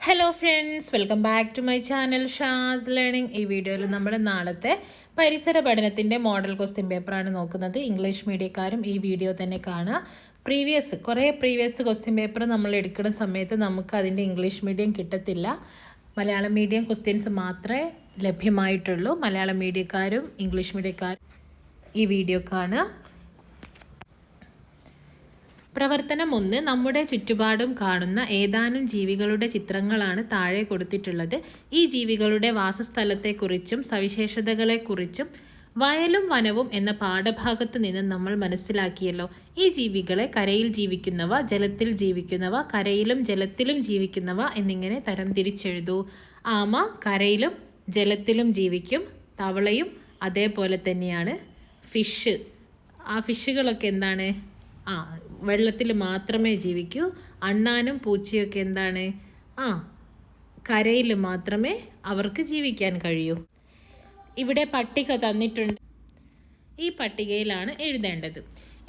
Hello friends, welcome back to my channel Shaz learning. ഈ വീഡിയോയിൽ നമ്മൾ നാളത്തെ പരിസര പഠനത്തിൻ്റെ മോഡൽ ക്വസ്റ്റ്യൻ പേപ്പറാണ് നോക്കുന്നത്. ഇംഗ്ലീഷ് മീഡിയക്കാരും ഈ വീഡിയോ തന്നെ കാണുക. കുറേ പ്രീവിയസ് ക്വസ്റ്റ്യൻ പേപ്പർ നമ്മൾ എടുക്കുന്ന സമയത്ത് നമുക്ക് അതിൻ്റെ ഇംഗ്ലീഷ് മീഡിയം കിട്ടത്തില്ല. മലയാളം മീഡിയം ക്വസ്റ്റ്യൻസ് മാത്രമേ ലഭ്യമായിട്ടുള്ളൂ. മലയാളം മീഡിയക്കാരും ഇംഗ്ലീഷ് മീഡിയക്കാരും ഈ വീഡിയോ കാണുക. പ്രവർത്തനം 1. നമ്മുടെ ചുറ്റുപാടും കാണുന്ന ഏതാനും ജീവികളുടെ ചിത്രങ്ങളാണ് താഴെ കൊടുത്തിട്ടുള്ളത്. ഈ ജീവികളുടെ വാസസ്ഥലത്തെക്കുറിച്ചും സവിശേഷതകളെക്കുറിച്ചും വയലും വനവും എന്ന പാഠഭാഗത്ത് നിന്ന് നമ്മൾ മനസ്സിലാക്കിയല്ലോ. ഈ ജീവികളെ കരയിൽ ജീവിക്കുന്നവ, ജലത്തിൽ ജീവിക്കുന്നവ, കരയിലും ജലത്തിലും ജീവിക്കുന്നവ എന്നിങ്ങനെ തരംതിരിച്ചെഴുതൂ. ആമ കരയിലും ജലത്തിലും ജീവിക്കും. തവളയും അതേപോലെ തന്നെയാണ്. ആ ഫിഷുകളൊക്കെ എന്താണ്? വെള്ളത്തിൽ മാത്രമേ ജീവിക്കൂ. അണ്ണാനും പൂച്ചയൊക്കെ എന്താണ്? കരയിൽ മാത്രമേ അവർക്ക് ജീവിക്കാൻ കഴിയൂ. ഇവിടെ പട്ടിക തന്നിട്ടുണ്ട്. ഈ പട്ടികയിലാണ് എഴുതേണ്ടത്.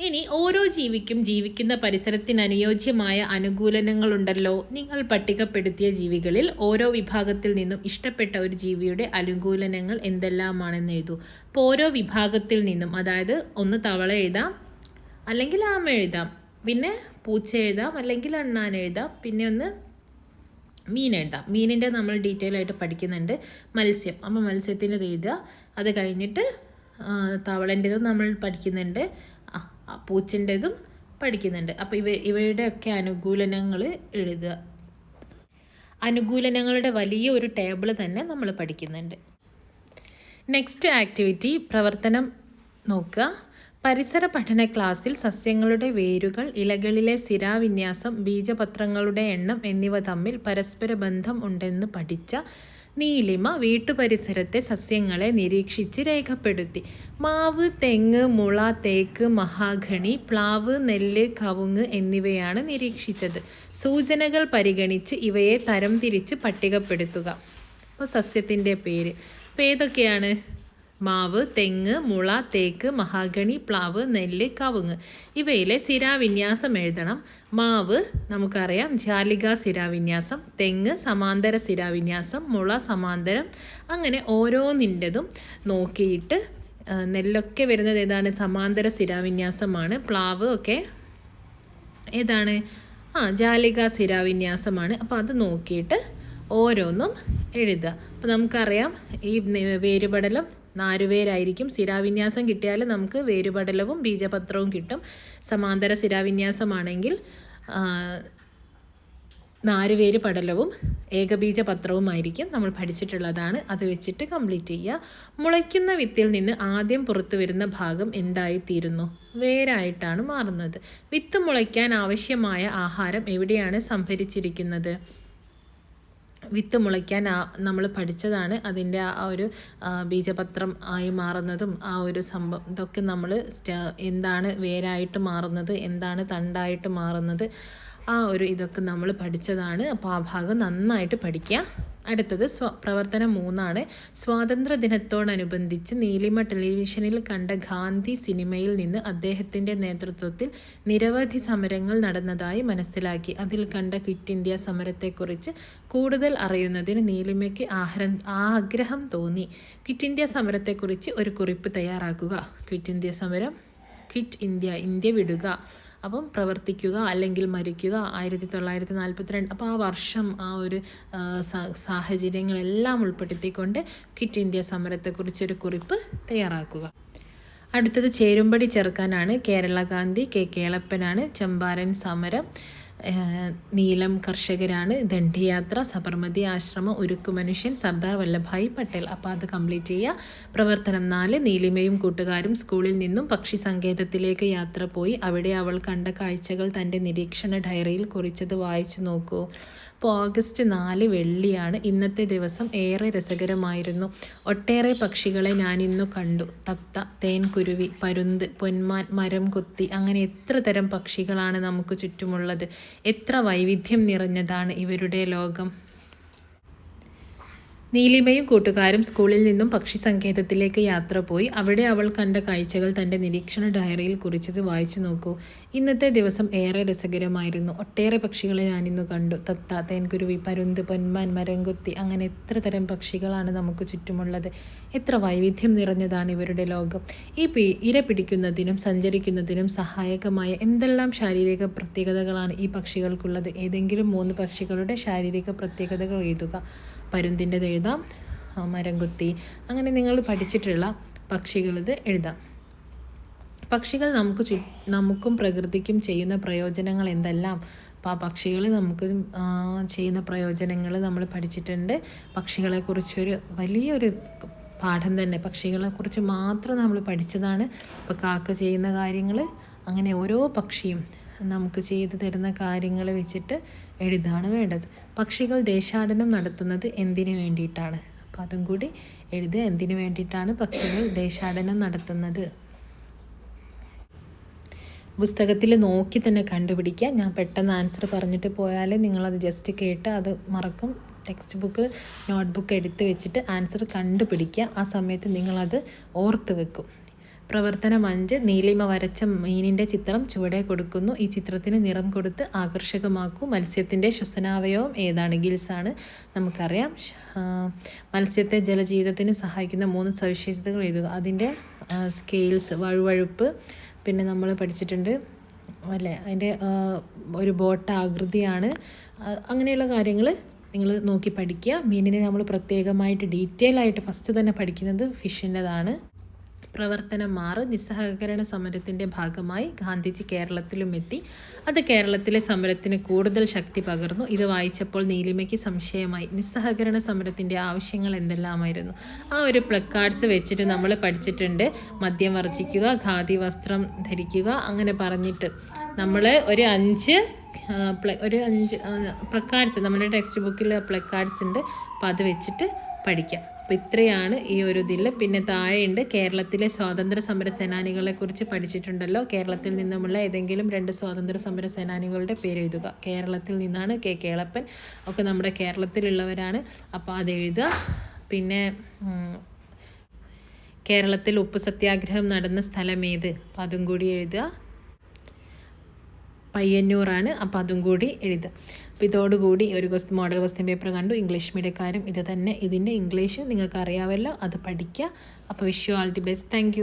ഇനി ഓരോ ജീവിക്കും ജീവിക്കുന്ന പരിസരത്തിന് അനുയോജ്യമായ അനുകൂലനങ്ങളുണ്ടല്ലോ. നിങ്ങൾ പട്ടികപ്പെടുത്തിയ ജീവികളിൽ ഓരോ വിഭാഗത്തിൽ നിന്നും ഇഷ്ടപ്പെട്ട ഒരു ജീവിയുടെ അനുകൂലനങ്ങൾ എന്തെല്ലാമാണെന്ന് എഴുതൂ. അപ്പോൾ ഓരോ വിഭാഗത്തിൽ നിന്നും, അതായത് ഒന്ന് തവള എഴുതാം, അല്ലെങ്കിൽ ആമ എഴുതാം, പിന്നെ പൂച്ച എഴുതാം, അല്ലെങ്കിൽ അണ്ണാൻ എഴുതാം, പിന്നെ ഒന്ന് മീൻ എഴുതാം. മീനിൻ്റെ നമ്മൾ ഡീറ്റെയിൽ ആയിട്ട് പഠിക്കുന്നുണ്ട്. മത്സ്യം, അപ്പോൾ മത്സ്യത്തിൻ്റെ എഴുതുക. അത് കഴിഞ്ഞിട്ട് തവളൻ്റെതും നമ്മൾ പഠിക്കുന്നുണ്ട്, പൂച്ചൻ്റെതും പഠിക്കുന്നുണ്ട്. അപ്പോൾ ഇവയുടെയൊക്കെ അനുകൂലനങ്ങൾ എഴുതുക. അനുകൂലനങ്ങളുടെ വലിയ ഒരു ടേബിൾ തന്നെ നമ്മൾ പഠിക്കുന്നുണ്ട്. നെക്സ്റ്റ് ആക്ടിവിറ്റി പ്രവർത്തനം നോക്കുക. പരിസര പഠന ക്ലാസ്സിൽ സസ്യങ്ങളുടെ വേരുകൾ, ഇലകളിലെ സിരാവിന്യാസം, ബീജപത്രങ്ങളുടെ എണ്ണം എന്നിവ തമ്മിൽ പരസ്പര ബന്ധം ഉണ്ടെന്ന് പഠിച്ച നീലിമ വീട്ടുപരിസരത്തെ സസ്യങ്ങളെ നിരീക്ഷിച്ച് രേഖപ്പെടുത്തി. മാവ്, തെങ്ങ്, മുള, തേക്ക്, മഹാഗണി, പ്ലാവ്, നെല്ല്, കവുങ്ങ് എന്നിവയാണ് നിരീക്ഷിച്ചത്. സൂചനകൾ പരിഗണിച്ച് ഇവയെ തരംതിരിച്ച് പട്ടികപ്പെടുത്തുക. അപ്പോൾ സസ്യത്തിൻ്റെ പേര് അപ്പോൾ ഏതൊക്കെയാണ്? മാവ്, തെങ്ങ്, മുള, തേക്ക്, മഹാഗണി, പ്ലാവ്, നെല്ല്, കവുങ്ങ്. ഇവയിലെ സിരാവിന്യാസം എഴുതണം. മാവ് നമുക്കറിയാം, ജാലിക സിരാവിന്യാസം. തെങ്ങ് സമാന്തര സിരാവിന്യാസം. മുള സമാന്തരം. അങ്ങനെ ഓരോന്നിൻ്റെതും നോക്കിയിട്ട്, നെല്ലൊക്കെ വരുന്നത് ഏതാണ്? സമാന്തര സിരാവിന്യാസമാണ്. പ്ലാവ് ഒക്കെ ഏതാണ്? ജാലിക സിരാവിന്യാസമാണ്. അപ്പോൾ അത് നോക്കിയിട്ട് ഓരോന്നും എഴുതുക. അപ്പോൾ നമുക്കറിയാം ഈ വേരുപടലം നാരുവേരായിരിക്കും. സിരാവിന്യാസം കിട്ടിയാൽ നമുക്ക് വേരുപടലവും ബീജപത്രവും കിട്ടും. സമാന്തര സിരാവിന്യാസമാണെങ്കിൽ നാരുവേര് പടലവും ഏകബീജപത്രവുമായിരിക്കും. നമ്മൾ പഠിച്ചിട്ടുള്ളതാണ്. അത് വെച്ചിട്ട് കംപ്ലീറ്റ് ചെയ്യുക. മുളയ്ക്കുന്ന വിത്തിൽ നിന്ന് ആദ്യം പുറത്തു വരുന്ന ഭാഗം എന്തായിത്തീരുന്നു? വേരായിട്ടാണ് മാറുന്നത്. വിത്ത് മുളയ്ക്കാൻ ആവശ്യമായ ആഹാരം എവിടെയാണ് സംഭരിച്ചിരിക്കുന്നത്? വിത്ത് മുളയ്ക്കാൻ നമ്മൾ പഠിച്ചതാണ്. അതിൻ്റെ ആ ഒരു ബീജപത്രം ആയി മാറുന്നതും ആ ഒരു സംഭവം ഇതൊക്കെ നമ്മൾ എന്താണ് വേരായിട്ട് മാറുന്നത്, എന്താണ് തണ്ടായിട്ട് മാറുന്നത്, ഇതൊക്കെ നമ്മൾ പഠിച്ചതാണ്. അപ്പോൾ ആ ഭാഗം നന്നായിട്ട് പഠിക്കുക. അടുത്തത് പ്രവർത്തനം 3. സ്വാതന്ത്ര്യ ദിനത്തോടനുബന്ധിച്ച് നീലിമ ടെലിവിഷനിൽ കണ്ട ഗാന്ധി സിനിമയിൽ നിന്ന് അദ്ദേഹത്തിൻ്റെ നേതൃത്വത്തിൽ നിരവധി സമരങ്ങൾ നടന്നതായി മനസ്സിലാക്കി. അതിൽ കണ്ട ക്വിറ്റ് ഇന്ത്യ സമരത്തെക്കുറിച്ച് കൂടുതൽ അറിയുന്നതിന് നീലിമയ്ക്ക് ആഗ്രഹം തോന്നി. ക്വിറ്റ് ഇന്ത്യ സമരത്തെക്കുറിച്ച് ഒരു കുറിപ്പ് തയ്യാറാക്കുക. ക്വിറ്റ് ഇന്ത്യ സമരം, ക്വിറ്റ് ഇന്ത്യ, ഇന്ത്യ വിടുക, അപ്പം പ്രവർത്തിക്കുക അല്ലെങ്കിൽ മരിക്കുക, 1942. അപ്പോൾ ആ വർഷം, ആ ഒരു സാഹചര്യങ്ങളെല്ലാം ഉൾപ്പെടുത്തിക്കൊണ്ട് ക്വിറ്റ് ഇന്ത്യ സമരത്തെക്കുറിച്ചൊരു കുറിപ്പ് തയ്യാറാക്കുക. അടുത്തത് ചേരുംപടി ചേർക്കാനാണ്. കേരള ഗാന്ധി, കേളപ്പനാണ്. ചമ്പാരൻ സമരം, നീലം കർഷകരാണ്. ദണ്ഡിയാത്ര, സബർമതി ആശ്രമം, ഉരുക്കു മനുഷ്യൻ, സർദാർ വല്ലഭായ് പട്ടേൽ. അപ്പോൾ അത് കംപ്ലീറ്റ് ചെയ്യുക. പ്രവർത്തനം 4. നീലിമയും കൂട്ടുകാരും സ്കൂളിൽ നിന്നും പക്ഷി സങ്കേതത്തിലേക്ക് യാത്ര പോയി. അവിടെ അവൾ കണ്ട കാഴ്ചകൾ തൻ്റെ നിരീക്ഷണ ഡയറിയിൽ കുറിച്ചത് വായിച്ചു നോക്കൂ. അപ്പോൾ ഓഗസ്റ്റ് 4 വെള്ളിയാണ്. ഇന്നത്തെ ദിവസം ഏറെ രസകരമായിരുന്നു. ഒട്ടേറെ പക്ഷികളെ ഞാനിന്നു കണ്ടു. തത്ത, തേൻകുരുവി, പരുന്ത്, പൊന്മാൻ, മരം കൊത്തി, അങ്ങനെ എത്ര തരം പക്ഷികളാണ് നമുക്ക് ചുറ്റുമുള്ളത്. എത്ര വൈവിധ്യം നിറഞ്ഞതാണ് ഇവരുടെ ലോകം. നീലിമയും കൂട്ടുകാരും സ്കൂളിൽ നിന്നും പക്ഷി സങ്കേതത്തിലേക്ക് യാത്ര പോയി. അവിടെ അവൾ കണ്ട കാഴ്ചകൾ തൻ്റെ നിരീക്ഷണ ഡയറിയിൽ കുറിച്ചത് വായിച്ചു നോക്കൂ. ഇന്നത്തെ ദിവസം ഏറെ രസകരമായിരുന്നു. ഒട്ടേറെ പക്ഷികളെ ഞാനിന്ന് കണ്ടു. തത്ത, തേൻകുരുവി, പരുന്ത്, പൊന്മാൻ, മരംകൊത്തി, അങ്ങനെ എത്ര തരം പക്ഷികളാണ് നമുക്ക് ചുറ്റുമുള്ളത്. എത്ര വൈവിധ്യം നിറഞ്ഞതാണ് ഇവരുടെ ലോകം. ഈ ഇര പിടിക്കുന്നതിനും സഞ്ചരിക്കുന്നതിനും സഹായകമായ എന്തെല്ലാം ശാരീരിക പ്രത്യേകതകളാണ് ഈ പക്ഷികൾക്കുള്ളത്. ഏതെങ്കിലും 3 പക്ഷികളുടെ ശാരീരിക പ്രത്യേകതകൾ എഴുതുക. പരുന്തിൻ്റെത് എഴുതാം, മരംകൊത്തി, അങ്ങനെ നിങ്ങൾ പഠിച്ചിട്ടുള്ള പക്ഷികളത് എഴുതാം. പക്ഷികൾ നമുക്കും പ്രകൃതിക്കും ചെയ്യുന്ന പ്രയോജനങ്ങൾ എന്തെല്ലാം? അപ്പോൾ ആ പക്ഷികൾ നമുക്ക് ചെയ്യുന്ന പ്രയോജനങ്ങൾ നമ്മൾ പഠിച്ചിട്ടുണ്ട്. പക്ഷികളെക്കുറിച്ചൊരു വലിയൊരു പാഠം തന്നെ പക്ഷികളെക്കുറിച്ച് മാത്രം നമ്മൾ പഠിച്ചതാണ്. ഇപ്പോൾ കാക്ക ചെയ്യുന്ന കാര്യങ്ങൾ, അങ്ങനെ ഓരോ പക്ഷിയും നമുക്ക് ചെയ്തു തരുന്ന കാര്യങ്ങൾ വെച്ചിട്ട് എഴുതാണ് വേണ്ടത്. പക്ഷികൾ ദേശാടനം നടത്തുന്നത് എന്തിനു വേണ്ടിയിട്ടാണ്? അപ്പോൾ അതും കൂടി എഴുതുക. എന്തിനു വേണ്ടിയിട്ടാണ് പക്ഷികൾ ദേശാടനം നടത്തുന്നത്? പുസ്തകത്തിൽ നോക്കി തന്നെ കണ്ടുപിടിക്കുക. ഞാൻ പെട്ടെന്ന് ആൻസർ പറഞ്ഞിട്ട് പോയാൽ നിങ്ങളത് ജസ്റ്റ് കേട്ട് അത് മറക്കും. ടെക്സ്റ്റ് ബുക്ക്, നോട്ട്ബുക്ക് എടുത്ത് വെച്ചിട്ട് ആൻസർ കണ്ടുപിടിക്കുക. ആ സമയത്ത് നിങ്ങളത് ഓർത്ത് വെക്കും. പ്രവർത്തനം 5. നീലിമ വരച്ച മീനിൻ്റെ ചിത്രം ചുവടെ കൊടുക്കുന്നു. ഈ ചിത്രത്തിന് നിറം കൊടുത്ത് ആകർഷകമാക്കൂ. മത്സ്യത്തിൻ്റെ ശ്വസനാവയവം ഏതാണ്? ഗിൽസാണ്. നമുക്കറിയാം. മത്സ്യത്തെ ജലജീവിതത്തിന് സഹായിക്കുന്ന 3 സവിശേഷതകൾ എഴുതുക. അതിൻ്റെ സ്കെയിൽസ്, വഴുവഴുപ്പ്, പിന്നെ നമ്മൾ പഠിച്ചിട്ടുണ്ട് അല്ലേ, അതിൻ്റെ ഒരു ബോട്ട് ആകൃതിയാണ്. അങ്ങനെയുള്ള കാര്യങ്ങൾ നിങ്ങൾ നോക്കി പഠിക്കുക. മീനിനെ നമ്മൾ പ്രത്യേകമായിട്ട് ഡീറ്റെയിൽ ആയിട്ട് ഫസ്റ്റ് തന്നെ പഠിക്കുന്നത് ഫിഷിൻ്റെതാണ്. പ്രവർത്തനം 6. നിസ്സഹകരണ സമരത്തിൻ്റെ ഭാഗമായി ഗാന്ധിജി കേരളത്തിലും എത്തി. അത് കേരളത്തിലെ സമരത്തിന് കൂടുതൽ ശക്തി പകർന്നു. ഇത് വായിച്ചപ്പോൾ നീലിമയ്ക്ക് സംശയമായി. നിസ്സഹകരണ സമരത്തിൻ്റെ ആവശ്യങ്ങൾ എന്തെല്ലാമായിരുന്നു? ആ ഒരു പ്ലക്കാർഡ്സ് വെച്ചിട്ട് നമ്മൾ പഠിച്ചിട്ടുണ്ട്. മദ്യം വർജിക്കുക, ഖാദി വസ്ത്രം ധരിക്കുക, അങ്ങനെ പറഞ്ഞിട്ട് നമ്മൾ ഒരു 5 പ്ലക്കാർഡ്സ് നമ്മുടെ ടെക്സ്റ്റ് ബുക്കിൽ പ്ലക്കാർഡ്സ് ഉണ്ട്. അപ്പോൾ അത് വെച്ചിട്ട് പഠിക്കാം. അപ്പോൾ ഇത്രയാണ് ഈ ഒരു ഇതിൽ. പിന്നെ താഴെയുണ്ട് കേരളത്തിലെ സ്വാതന്ത്ര്യ സമര സേനാനികളെക്കുറിച്ച് പഠിച്ചിട്ടുണ്ടല്ലോ. കേരളത്തിൽ നിന്നുമുള്ള ഏതെങ്കിലും 2 സ്വാതന്ത്ര്യ സമര സേനാനികളുടെ പേര് എഴുതുക. കേരളത്തിൽ നിന്നാണ് കേളപ്പൻ, ഒക്കെ നമ്മുടെ കേരളത്തിലുള്ളവരാണ്. അപ്പോൾ അത് എഴുതുക. പിന്നെ കേരളത്തിൽ ഉപ്പ് സത്യാഗ്രഹം നടന്ന സ്ഥലം ഏത്? അപ്പോൾ അതും കൂടി എഴുതുക. പയ്യന്നൂറാണ്. അപ്പോൾ അതും കൂടി എഴുതുക. അപ്പോൾ ഇതോടുകൂടി ഒരു മോഡൽ ക്വസ്റ്റ്യൻ പേപ്പർ കണ്ടു. ഇംഗ്ലീഷ് മീഡിയക്കാരും ഇത് തന്നെ, ഇതിൻ്റെ ഇംഗ്ലീഷ് നിങ്ങൾക്ക് അറിയാമല്ലോ, അത് പഠിക്കുക. അപ്പോൾ wish you all the best. Thank you.